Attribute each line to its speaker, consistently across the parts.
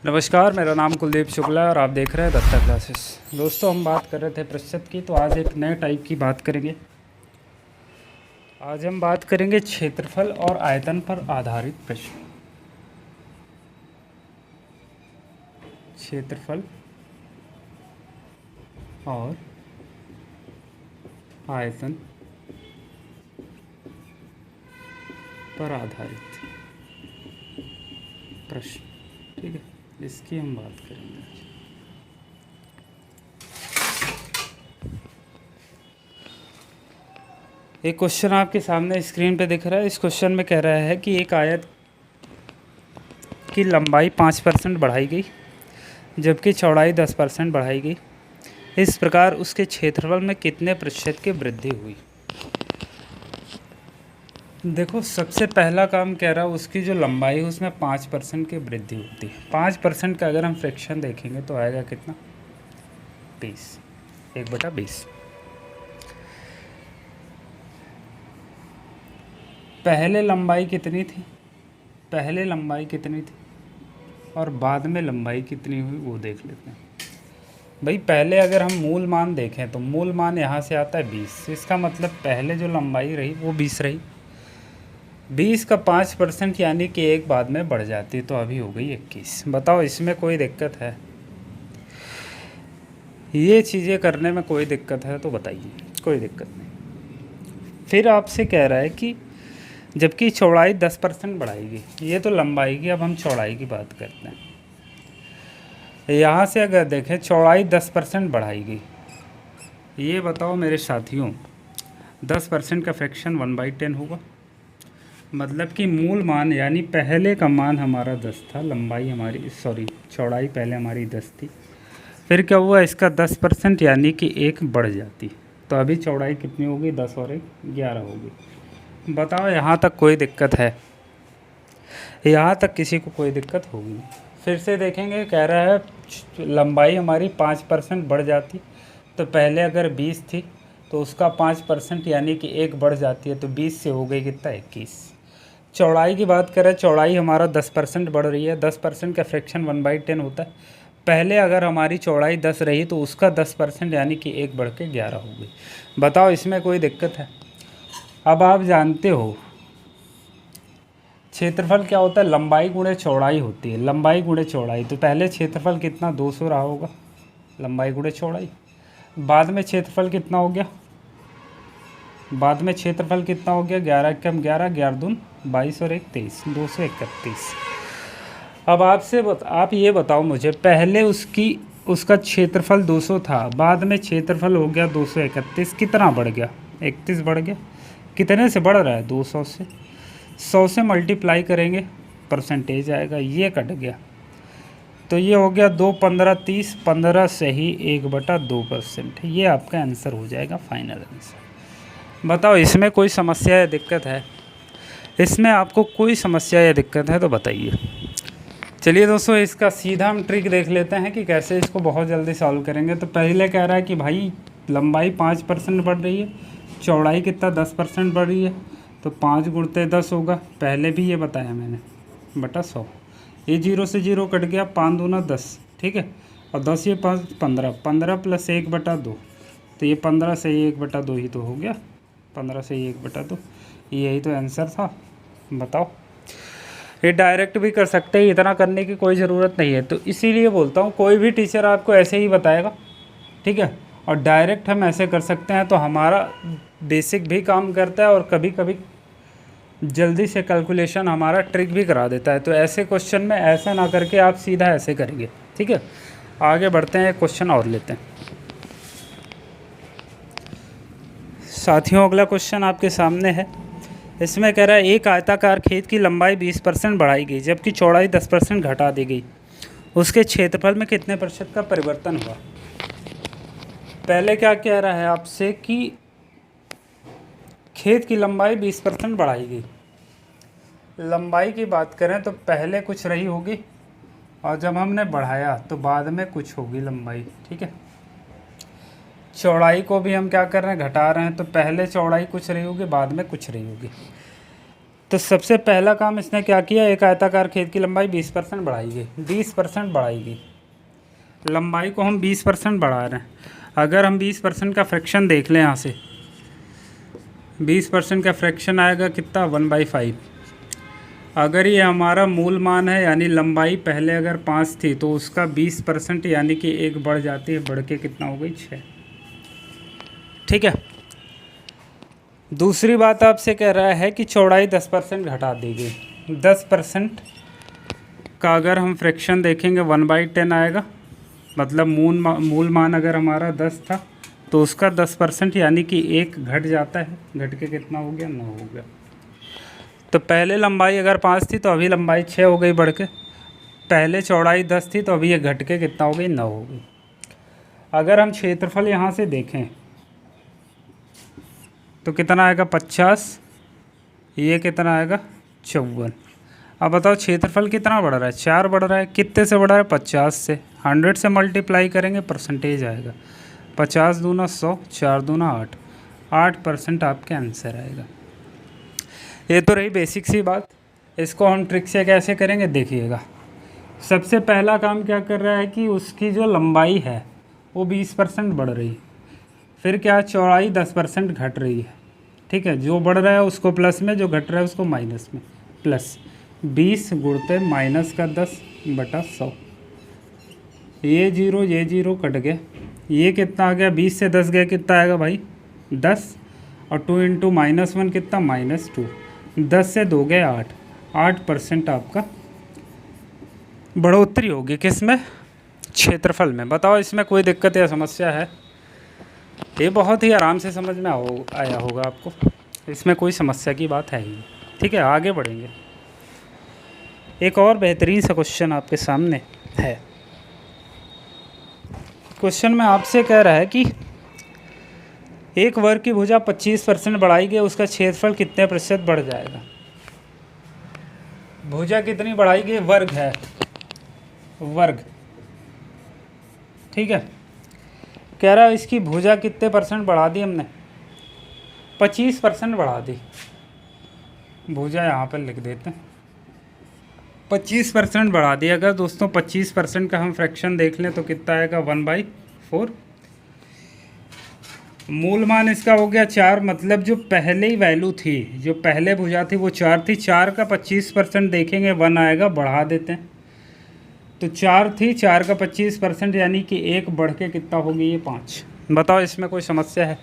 Speaker 1: नमस्कार, मेरा नाम कुलदीप शुक्ला है और आप देख रहे हैं दत्ता क्लासेस। दोस्तों, हम बात कर रहे थे प्रतिशत की, तो आज एक नए टाइप की बात करेंगे। आज हम बात करेंगे क्षेत्रफल और आयतन पर आधारित प्रश्न। क्षेत्रफल और आयतन पर आधारित प्रश्न, ठीक है, इसकी हम बात करेंगे। एक क्वेश्चन आपके सामने स्क्रीन पे दिख रहा है। इस क्वेश्चन में कह रहा है कि एक आयत की लंबाई 5% बढ़ाई गई जबकि चौड़ाई 10% बढ़ाई गई। इस प्रकार उसके क्षेत्रफल में कितने प्रतिशत की वृद्धि हुई। देखो, सबसे पहला काम कह रहा है उसकी जो लंबाई है उसमें 5% की वृद्धि होती है। 5% का अगर हम फ्रैक्शन देखेंगे तो आएगा कितना, 20, 1/20। पहले लंबाई कितनी थी, पहले लंबाई कितनी थी और बाद में लंबाई कितनी हुई वो देख लेते हैं। भाई, पहले अगर हम मूल मान देखें तो मूल मान यहाँ से आता है 20। इसका मतलब पहले जो लंबाई रही वो 20 रही। 20 का 5% यानी कि एक बाद में बढ़ जाती है, तो अभी हो गई 21। बताओ, इसमें कोई दिक्कत है? ये चीज़ें करने में कोई दिक्कत है तो बताइए। कोई दिक्कत नहीं। फिर आपसे कह रहा है कि जबकि चौड़ाई 10% बढ़ाएगी। ये तो लंबाई की, अब हम चौड़ाई की बात करते हैं। यहाँ से अगर देखें चौड़ाई 10% बढ़ाएगी, ये बताओ मेरे साथियों, 10% का फ्रैक्शन 1/10 होगा। मतलब कि मूल मान यानी पहले का मान हमारा 10 था, लंबाई हमारी चौड़ाई पहले हमारी 10 थी। फिर क्या हुआ, इसका 10% यानी कि 1 बढ़ जाती, तो अभी चौड़ाई कितनी होगी, 10 और 1 11 होगी। बताओ, यहाँ तक कोई दिक्कत है? यहाँ तक किसी को कोई दिक्कत होगी? फिर से देखेंगे, कह रहा है लंबाई हमारी 5% बढ़ जाती, तो पहले अगर 20 थी तो उसका 5% यानी कि 1 बढ़ जाती है, तो 20 से हो गई कितना, 21। चौड़ाई की बात करें, चौड़ाई हमारा 10% बढ़ रही है। 10% का फ्रैक्शन 1/10 होता है। पहले अगर हमारी चौड़ाई 10 रही तो उसका 10% यानी कि 1 बढ़ के 11 हो गई। बताओ, इसमें कोई दिक्कत है? अब आप जानते हो क्षेत्रफल क्या होता है, लंबाई गुणे चौड़ाई होती है। लंबाई गुणे चौड़ाई, तो पहले क्षेत्रफल कितना 200 रहा होगा, लंबाई गुणे चौड़ाई। बाद में क्षेत्रफल कितना हो गया, बाद में क्षेत्रफल कितना हो गया, 11 कम 11, 11 दून 22 और 1 23, 231। अब आप ये बताओ मुझे, पहले उसका क्षेत्रफल 200 था, बाद में क्षेत्रफल हो गया 231, कितना बढ़ गया, 31 बढ़ गया। कितने से बढ़ रहा है, 200 से। 100 से मल्टीप्लाई करेंगे, परसेंटेज आएगा, ये कट गया, तो ये हो गया 2 15 30, 15 से ही 1/2%। ये आपका आंसर हो जाएगा, फाइनल आंसर। बताओ, इसमें कोई समस्या या दिक्कत है? इसमें आपको कोई समस्या या दिक्कत है तो बताइए। चलिए दोस्तों, इसका सीधा हम ट्रिक देख लेते हैं कि कैसे इसको बहुत जल्दी सॉल्व करेंगे। तो पहले कह रहा है कि भाई लंबाई 5% बढ़ रही है, चौड़ाई कितना 10% बढ़ रही है, तो 5 × 10 होगा। पहले भी ये बताया मैंने, बटा 100। ये 0 से 0 कट गया, 5 दूना 10, ठीक है, और 10 ये 5 15, 15 + 1/2, तो ये 15 से 1/2 ही तो हो गया, 15 से 1/2, यही तो आंसर था। बताओ, ये डायरेक्ट भी कर सकते हैं, इतना करने की कोई ज़रूरत नहीं है। तो इसीलिए बोलता हूँ, कोई भी टीचर आपको ऐसे ही बताएगा, ठीक है, और डायरेक्ट हम ऐसे कर सकते हैं, तो हमारा बेसिक भी काम करता है और कभी कभी जल्दी से कैलकुलेशन हमारा ट्रिक भी करा देता है। तो ऐसे क्वेश्चन में ऐसा ना करके आप सीधा ऐसे करेंगे, ठीक है। आगे बढ़ते हैं, एक क्वेश्चन और लेते हैं साथियों। अगला क्वेश्चन आपके सामने है। इसमें कह रहा है एक आयताकार खेत की लंबाई 20% बढ़ाई गई जबकि चौड़ाई 10% घटा दी गई। उसके क्षेत्रफल में कितने प्रतिशत का परिवर्तन हुआ। पहले क्या कह रहा है आपसे कि खेत की लंबाई 20% बढ़ाई गई। लंबाई की बात करें तो पहले कुछ रही होगी और जब हमने बढ़ाया तो बाद में कुछ होगी लंबाई, ठीक है। चौड़ाई को भी हम क्या कर रहे हैं, घटा रहे हैं, तो पहले चौड़ाई कुछ रही होगी, बाद में कुछ रही होगी। तो सबसे पहला काम इसने क्या किया, एक आयताकार खेत की लंबाई 20% बढ़ाई गई, 20% बढ़ाई गई। लंबाई को हम 20% बढ़ा रहे हैं। अगर हम 20% का फ्रैक्शन देख लें यहाँ से, 20% का फ्रैक्शन आएगा कितना, 1/5। अगर ये हमारा मूल मान है, यानी लंबाई पहले अगर 5 थी तो उसका 20% यानी कि 1 बढ़ जाती है, बढ़ के कितना हो गई, 6। ठीक है। दूसरी बात आपसे कह रहा है कि चौड़ाई 10% घटा दी गई। 10% का अगर हम फ्रैक्शन देखेंगे 1/10 आएगा, मतलब मूल मान अगर हमारा 10 था तो उसका 10% यानी कि 1 घट जाता है, घट के कितना हो गया, 9 हो गया। तो पहले लंबाई अगर 5 थी तो अभी लंबाई 6 हो गई बढ़ के, पहले चौड़ाई 10 थी तो अभी ये घट के कितना हो गई, 9 हो गई। अगर हम क्षेत्रफल यहाँ से देखें तो कितना आएगा, 50, ये कितना आएगा, 54। अब बताओ क्षेत्रफल कितना बढ़ रहा है, 4 बढ़ रहा है। कितने से बढ़ रहा है, 50 से। 100 से मल्टीप्लाई करेंगे परसेंटेज आएगा, 50 दूना 100, 4 दूना 8, 8% आपके आंसर आएगा। ये तो रही बेसिक सी बात। इसको हम ट्रिक से कैसे करेंगे देखिएगा। सबसे पहला काम क्या कर रहा है कि उसकी जो लंबाई है वो 20% बढ़ रही है, फिर क्या, चौड़ाई 10% घट रही है। ठीक है, जो बढ़ रहा है उसको प्लस में, जो घट रहा है उसको माइनस में। प्लस 20 गुणते -10/100, ये जीरो कट गया, ये कितना आ गया, 20 से 10 गया, कितना आएगा भाई, 10, और 2 × -1 कितना, -2, 10 से 2 गए 8, 8% आपका बढ़ोतरी होगी किस में, क्षेत्रफल में। बताओ इसमें कोई दिक्कत या समस्या है? ये बहुत ही आराम से समझ में आया होगा आपको, इसमें कोई समस्या की बात है ही। ठीक है, आगे बढ़ेंगे। एक और बेहतरीन सा क्वेश्चन आपके सामने है। क्वेश्चन में आपसे कह रहा है कि एक वर्ग की भुजा 25% बढ़ाई गई, उसका क्षेत्रफल कितने प्रतिशत बढ़ जाएगा। भुजा कितनी बढ़ाई गई, वर्ग है, वर्ग। ठीक है, कह रहा है इसकी भुजा कितने % बढ़ा दी हमने, 25% बढ़ा दी। भुजा यहाँ पर लिख देते हैं, 25% बढ़ा दी। अगर दोस्तों 25% का हम फ्रैक्शन देख लें तो कितना आएगा, 1/4। मूल मान इसका हो गया 4, मतलब जो पहले ही वैल्यू थी, जो पहले भुजा थी वो 4 थी। 4 का 25% देखेंगे 1 आएगा, बढ़ा देते हैं। तो 4 थी, 4 का 25% यानी कि 1 बढ़ के कितना होगी, ये 5। बताओ इसमें कोई समस्या है?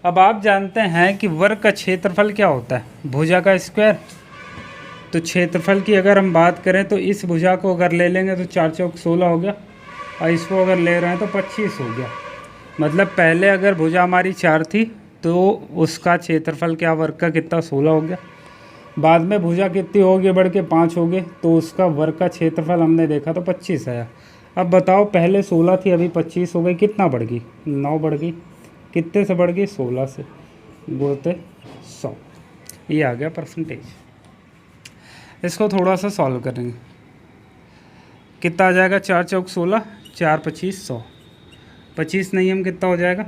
Speaker 1: अब आप जानते हैं कि वर्ग का क्षेत्रफल क्या होता है, भुजा का स्क्वायर। तो क्षेत्रफल की अगर हम बात करें तो इस भुजा को अगर ले लेंगे तो 4 चौक 16 हो गया, और इसको अगर ले रहे हैं तो 25 हो गया। मतलब पहले अगर भुजा हमारी 4 थी तो उसका क्षेत्रफल क्या, वर्ग का कितना, 16 हो गया। बाद में भुजा कितनी हो गई, बढ़ के 5 हो गए, तो उसका वर्ग का क्षेत्रफल हमने देखा तो 25 आया। अब बताओ पहले 16 थी, अभी 25 हो गई, कितना बढ़ गई, 9 बढ़ गई। कितने से बढ़ गई, 16 से, गुणते 100, ये आ गया परसेंटेज। इसको थोड़ा सा सॉल्व करेंगे, कितना आ जाएगा, 4 चौक 16, 4 25 100, 25 नहीं हम कितना हो जाएगा,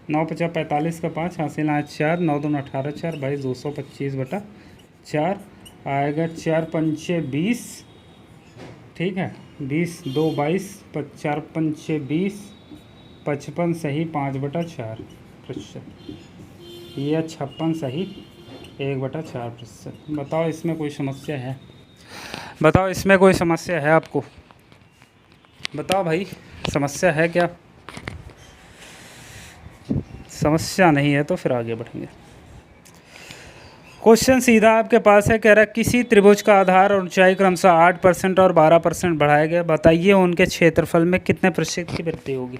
Speaker 1: 9 50 45 का 5, हासिल 4, 9 दूना 18, 4 भाई 225/4 आएगा, 4 पंचे 20। ठीक है, 20 2 22, 4 पंचे 20, 55 सही 5/4%, यह 56 सही 1/4%। बताओ इसमें कोई समस्या है? बताओ इसमें कोई समस्या है आपको? बताओ भाई, समस्या है क्या? समस्या नहीं है तो फिर आगे बढ़ेंगे। क्वेश्चन सीधा आपके पास है, कह रहा है किसी त्रिभुज का आधार और ऊंचाई क्रमशः 8% और 12% बढ़ाया गया, बताइए उनके क्षेत्रफल में कितने प्रतिशत की वृद्धि होगी।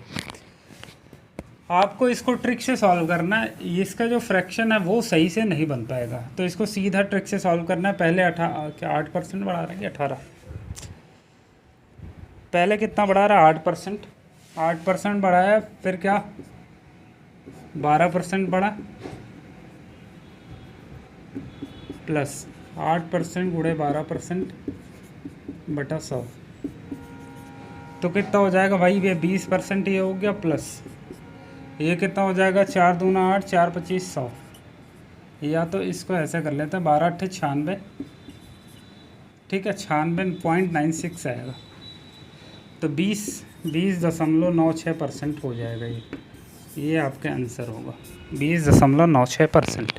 Speaker 1: आपको इसको ट्रिक से सॉल्व करना है, इसका जो फ्रैक्शन है वो सही से नहीं बन पाएगा, तो इसको सीधा ट्रिक से सॉल्व करना है। पहले 8% बढ़ा रहे हैं, 18, पहले कितना बढ़ा रहा है, 8%, 8% बढ़ाया, फिर क्या 12% बढ़ा, प्लस 8% गुणे 12%/100, तो कितना हो जाएगा भाई, ये 20% ये हो गया, प्लस ये कितना हो जाएगा, 4 दूना 8, 4 25 100, या तो इसको ऐसे कर लेते हैं, 12×8 = 96, ठीक है, 96.96 आएगा। तो 20.96% हो जाएगा ये आपका आंसर होगा 20.96%।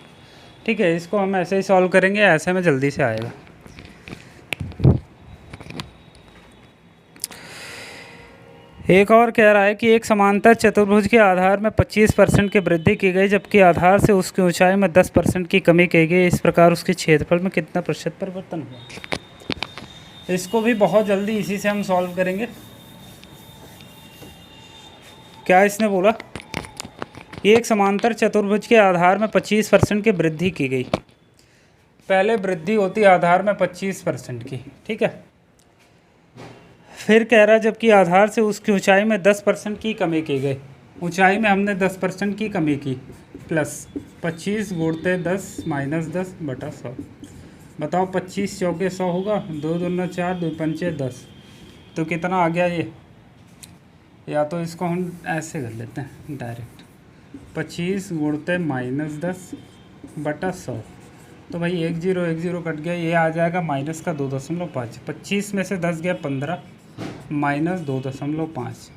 Speaker 1: ठीक है, इसको हम ऐसे ही सॉल्व करेंगे, ऐसे में जल्दी से आएगा। एक और कह रहा है कि एक समांतर चतुर्भुज के आधार में 25% की वृद्धि की गई, जबकि आधार से उसकी ऊंचाई में 10% की कमी की गई। इस प्रकार उसके क्षेत्रफल में कितना प्रतिशत परिवर्तन हुआ। इसको भी बहुत जल्दी इसी से हम सॉल्व करेंगे। क्या इसने बोला कि एक समांतर चतुर्भुज के आधार में 25% की वृद्धि की गई। पहले वृद्धि होती है आधार में 25% की, ठीक है। फिर कह रहा है जबकि आधार से उसकी ऊंचाई में 10% की कमी की गई। ऊंचाई में हमने 10% की कमी की, प्लस 25 × 10 - 10/100। बताओ 25 चौके 100 होगा, 2 दूना 4, 2 पंचे 10। तो कितना आ गया ये। या तो इसको हम ऐसे कर लेते हैं डायरेक्ट, 25 × -10/100। तो भाई 1 0 1 0 कट गया, ये आ जाएगा माइनस का 2.5। 25 में से 10 गया 15 - 2.5।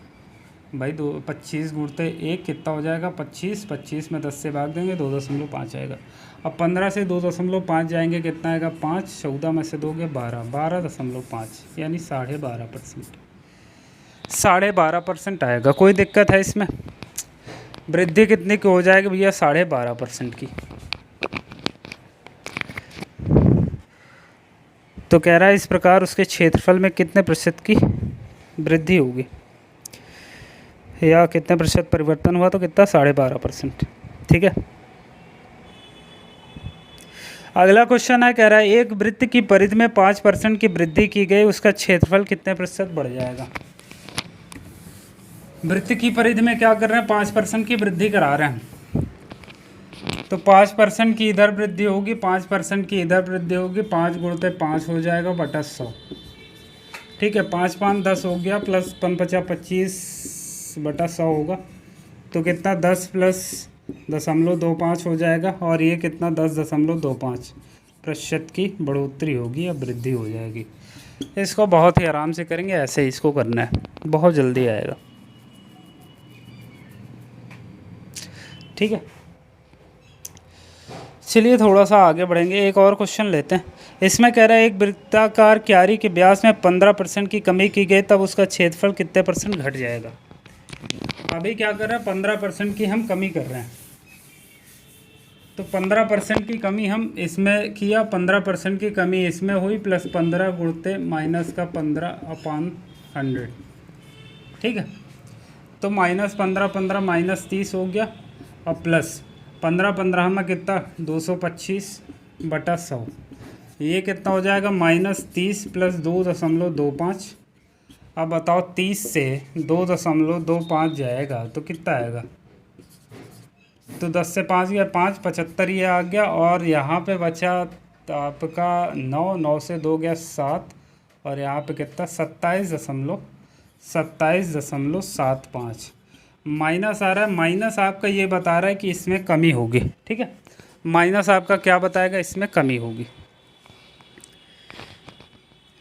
Speaker 1: भाई 25 × 1 कितना हो जाएगा 25। 25 में 10 से भाग देंगे 2.5 आएगा। अब 15 से 2.5 जाएंगे, कितना आएगा 5। 14 में से 2 गया 12, 12.5, यानी 12.5%। 12.5% आएगा। कोई दिक्कत है इसमें। वृद्धि कितनी की हो जाएगी भैया 12.5% की। तो कह रहा है इस प्रकार उसके क्षेत्रफल में कितने प्रतिशत की वृद्धि होगी, या कितने प्रतिशत परिवर्तन हुआ। तो कितना 12.5%, ठीक है। अगला क्वेश्चन है, कह रहा है एक वृत्त की परिधि में 5% की वृद्धि की गई, उसका क्षेत्रफल कितने प्रतिशत बढ़ जाएगा। वृत्त की परिधि में क्या कर रहे हैं, 5% की वृद्धि करा रहे हैं। तो 5% की इधर वृद्धि होगी, 5% की इधर वृद्धि होगी, 5 × 5 हो जाएगा बटा 100, ठीक है। 5 5 10 हो गया, प्लस 5 5 25/100 होगा। तो कितना 10 + 0.25 हो जाएगा, और ये कितना 10.25% की बढ़ोतरी होगी या वृद्धि हो जाएगी। इसको बहुत ही आराम से करेंगे, ऐसे इसको करना है, बहुत जल्दी आएगा, ठीक है। चलिए थोड़ा सा आगे बढ़ेंगे, एक और क्वेश्चन लेते हैं। इसमें कह रहा है एक वृत्ताकार क्यारी के व्यास में 15% की कमी की गई, तब उसका क्षेत्रफल कितने % घट जाएगा। अभी क्या कर रहे हैं, 15% की हम कमी कर रहे हैं। तो 15% की कमी हम इसमें किया, 15% की कमी इसमें हुई, प्लस 15 × -15/100, ठीक है। तो -15 15 -30 हो गया, और प्लस 15 15 में कितना 225/100। ये कितना हो जाएगा -30 + 2.25। अब बताओ 30 से 2.25 जाएगा तो कितना आएगा। तो 10 से 5 गया 5, 75 ये आ गया, और यहाँ पे बचा आपका 9, 9 से 2 गया 7, और यहाँ पे कितना 27.75 माइनस आ रहा है। माइनस आपका ये बता रहा है कि इसमें कमी होगी, ठीक है। माइनस आपका क्या बताएगा, इसमें कमी होगी,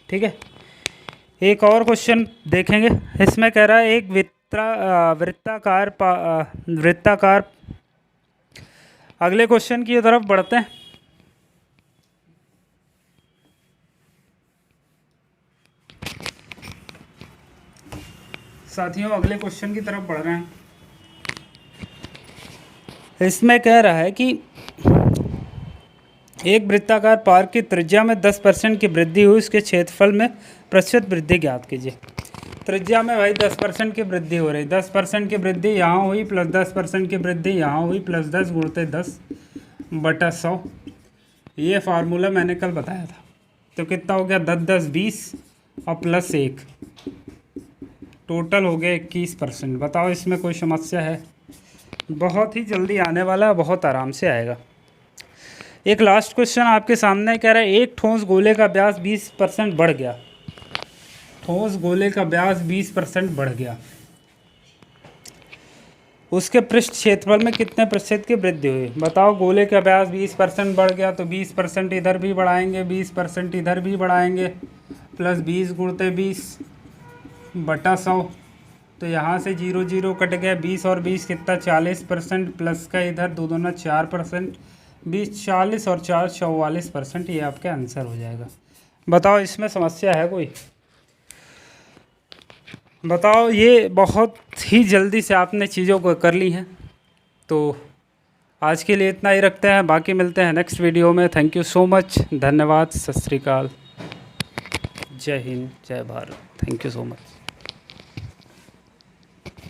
Speaker 1: ठीक है। एक और क्वेश्चन देखेंगे। इसमें कह रहा है एक वृत्ताकार अगले क्वेश्चन की तरफ बढ़ते हैं। साथियों अगले क्वेश्चन की तरफ बढ़ रहे हैं। इसमें कह रहा है कि एक वृत्ताकार पार्क की त्रिज्या में 10% की वृद्धि हुई, उसके क्षेत्रफल में प्रतिशत वृद्धि ज्ञात कीजिए। त्रिज्या में भाई 10% की वृद्धि हो रही, 10% की वृद्धि यहाँ हुई, प्लस 10% की वृद्धि यहाँ हुई, प्लस 10 × 10/100। ये फार्मूला मैंने कल बताया था। तो कितना हो गया 10 10 20 और प्लस 1, टोटल हो गया 21%। बताओ इसमें कोई समस्या है। बहुत ही जल्दी आने वाला है, बहुत आराम से आएगा। एक लास्ट क्वेश्चन आपके सामने कह रहा है एक ठोस गोले का व्यास 20% बढ़ गया। ठोस गोले का व्यास 20% बढ़ गया। उसके पृष्ठ क्षेत्रफल में कितने प्रतिशत की वृद्धि हुई? बताओ। गोले का व्यास 20% बढ़ गया तो 20% इधर भी बढ़ाएंगे, 20% इधर भी बढ़ाएंगे, प्लस 20 गुणते 20 बटा 100। तो यहाँ से 0 0 कट गया, 20 और 20 कितना 40%, प्लस का इधर 2 दूना 4%, 20 40 और 4 44%। ये आपका आंसर हो जाएगा। बताओ इसमें समस्या है कोई? बताओ। ये बहुत ही जल्दी से आपने चीज़ों को कर ली हैं। तो आज के लिए इतना ही रखते हैं, बाकी मिलते हैं नेक्स्ट वीडियो में। Thank you so much. धन्यवाद। सत श्री अकाल। जय हिंद, जय Bharat. Thank you so much.